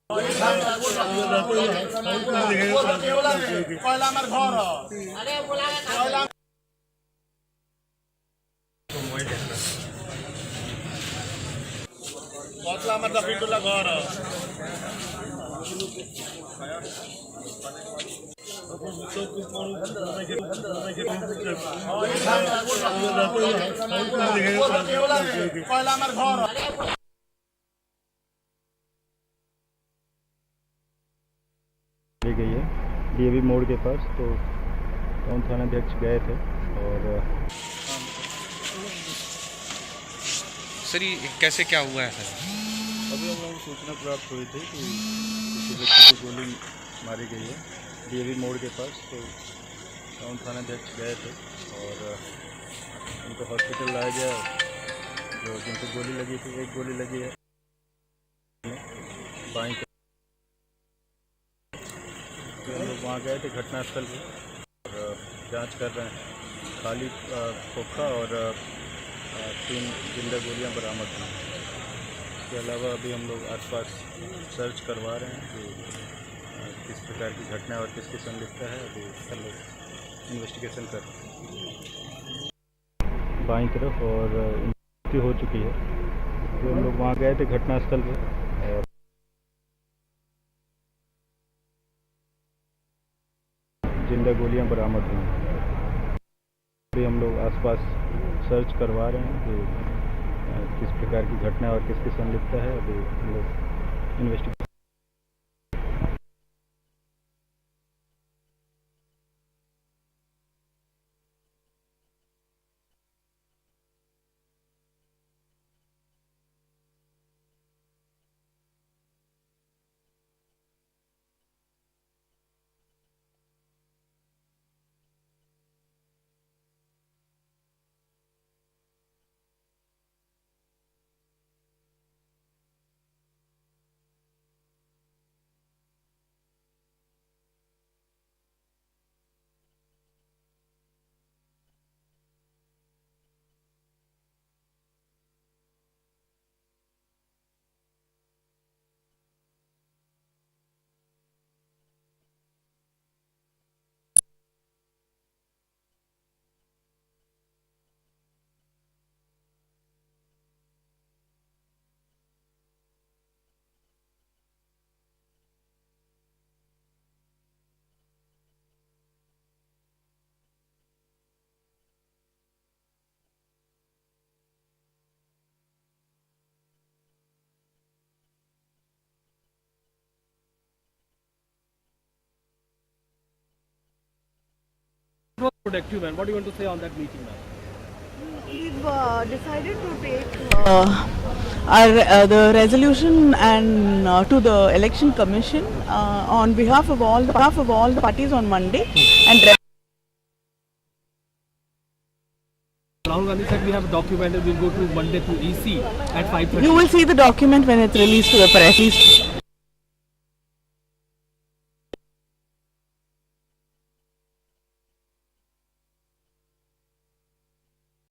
কয়লা আমার ঘর কতলা আমার দফিটুল্লাহ ঘর কয়লা আমার ঘর ले गई है डीएवी मोड़ के पास। तो टाउन थानाध्यक्ष गए थे और सर ये कैसे क्या हुआ है सर? अभी हम लोगों को सूचना प्राप्त हुई थी कि किसी व्यक्ति को गोली मारी गई है डीएवी मोड़ के पास। तो टाउन थानाध्यक्ष गए थे और उनको हॉस्पिटल लाया गया। जो जिनको गोली लगी थी, एक गोली लगी है बाईं। तो हम लोग वहाँ गए थे घटनास्थल पे और जांच कर रहे हैं। खाली खोखा और 3 जिंदा गोलियां बरामद हुई। इसके अलावा अभी हम लोग आसपास सर्च करवा रहे हैं कि किस प्रकार की घटना और किसकी संलिप्तता है। अभी हम लोग इन्वेस्टिगेशन कर रहे हैं। बाईं तरफ और मृत्यु हो चुकी है। तो हम लोग वहाँ गए थे घटनास्थल पे और जिंदा गोलियां बरामद हुई। अभी हम लोग आसपास सर्च करवा रहे हैं कि किस प्रकार की घटना और किसकी संलिप्तता है। अभी हम लोग investigation. Productive, and what do you want to say on that meeting now? We've decided to take the resolution and to the election commission on behalf of all the parties on Monday. And Rahul Gandhi said we have a document and we'll go to Monday to EC at 5:30. you will see the document when it's released to the press.